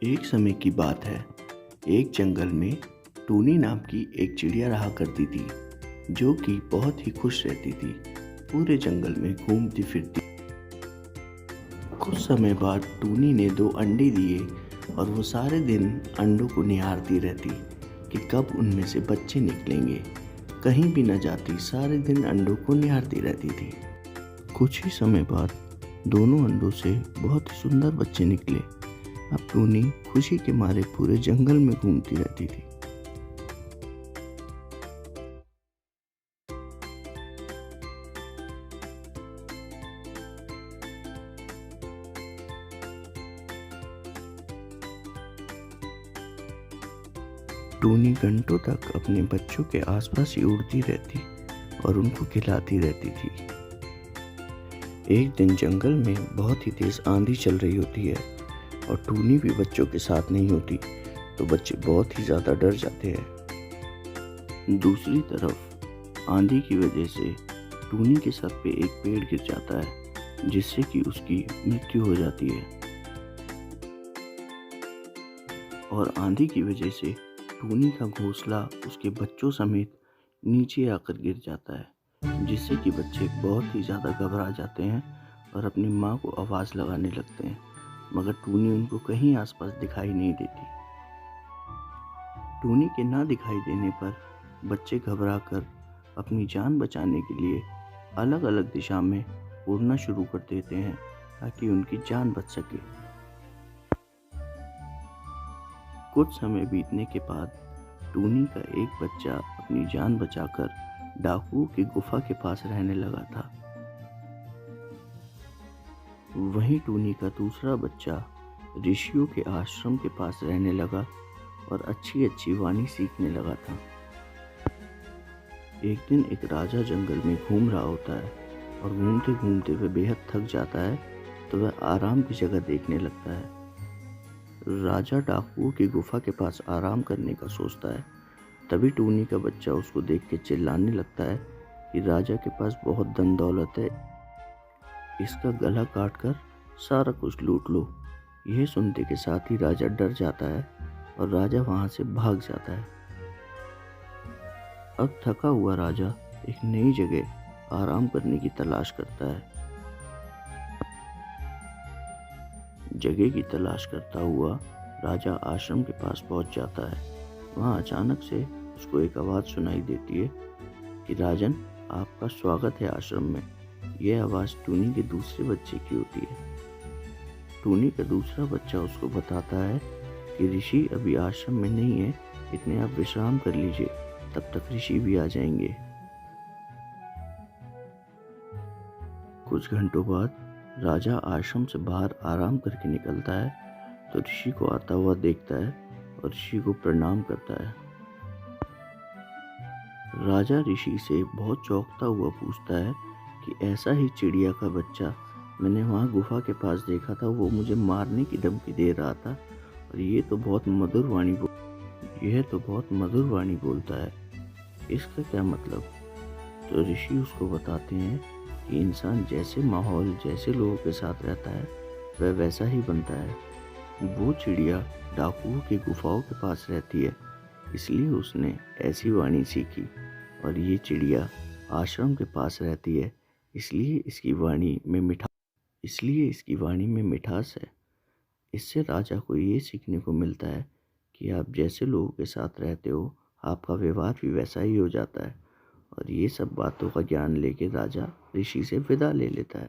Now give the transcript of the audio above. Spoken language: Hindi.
एक समय की बात है। एक जंगल में टूनी नाम की एक चिड़िया रहा करती थी, जो कि बहुत ही खुश रहती थी। पूरे जंगल में घूमती फिरती। कुछ समय बाद टूनी ने 2 अंडे दिए और वो सारे दिन अंडों को निहारती रहती कि कब उनमें से बच्चे निकलेंगे। कहीं भी न जाती, सारे दिन अंडों को निहारती रहती थी। कुछ ही समय बाद दोनों अंडों से बहुत ही सुंदर बच्चे निकले। अब टूनी खुशी के मारे पूरे जंगल में घूमती रहती थी। टूनी घंटों तक अपने बच्चों के आसपास ही उड़ती रहती और उनको खिलाती रहती थी। एक दिन जंगल में बहुत ही तेज आंधी चल रही होती है और टूनी भी बच्चों के साथ नहीं होती, तो बच्चे बहुत ही ज़्यादा डर जाते हैं। दूसरी तरफ आंधी की वजह से टूनी के सर पे एक पेड़ गिर जाता है, जिससे कि उसकी मृत्यु हो जाती है। और आंधी की वजह से टूनी का घोंसला उसके बच्चों समेत नीचे आकर गिर जाता है, जिससे कि बच्चे बहुत ही ज़्यादा घबरा जाते हैं और अपनी माँ को आवाज़ लगाने लगते हैं, मगर टूनी उनको कहीं आसपास दिखाई नहीं देती। टूनी के ना दिखाई देने पर बच्चे घबराकर अपनी जान बचाने के लिए अलग अलग दिशा में उड़ना शुरू कर देते हैं, ताकि उनकी जान बच सके। कुछ समय बीतने के बाद टूनी का एक बच्चा अपनी जान बचाकर डाकुओं की गुफा के पास रहने लगा था। वहीं टूनी का दूसरा बच्चा ऋषियों के आश्रम के पास रहने लगा और अच्छी अच्छी वाणी सीखने लगा था। एक दिन एक राजा जंगल में घूम रहा होता है और घूमते घूमते वह बेहद थक जाता है, तो वह आराम की जगह देखने लगता है। राजा डाकुओं की गुफा के पास आराम करने का सोचता है। तभी टूनी का बच्चा उसको देख के चिल्लाने लगता है कि राजा के पास बहुत धन दौलत है, इसका गला काट कर सारा कुछ लूट लो। यह सुनते के साथ ही राजा डर जाता है और राजा वहां से भाग जाता है। अब थका हुआ राजा एक नई जगह आराम करने की तलाश करता है। जगह की तलाश करता हुआ राजा आश्रम के पास पहुंच जाता है। वहां अचानक से उसको एक आवाज़ सुनाई देती है कि राजन, आपका स्वागत है आश्रम में। यह आवाज़ टूनी के दूसरे बच्चे की होती है। टूनी का दूसरा बच्चा उसको बताता है कि ऋषि अभी आश्रम में नहीं है, इतने आप विश्राम कर लीजिए, तब तक ऋषि भी आ जाएंगे। कुछ घंटों बाद राजा आश्रम से बाहर आराम करके निकलता है, तो ऋषि को आता हुआ देखता है और ऋषि को प्रणाम करता है। राजा ऋषि से बहुत चौंकता हुआ पूछता है कि ऐसा ही चिड़िया का बच्चा मैंने वहाँ गुफा के पास देखा था, वो मुझे मारने की धमकी दे रहा था और यह तो बहुत मधुर वाणी बोलता है, इसका क्या मतलब? तो ऋषि उसको बताते हैं कि इंसान जैसे माहौल, जैसे लोगों के साथ रहता है, वह वैसा ही बनता है। वो चिड़िया डाकुओं की गुफाओं के पास रहती है, इसलिए उसने ऐसी वाणी सीखी, और ये चिड़िया आश्रम के पास रहती है, इसलिए इसकी वाणी में मिठास है। इससे राजा को ये सीखने को मिलता है कि आप जैसे लोगों के साथ रहते हो, आपका व्यवहार भी वैसा ही हो जाता है। और ये सब बातों का ज्ञान लेके राजा ऋषि से विदा ले लेता है।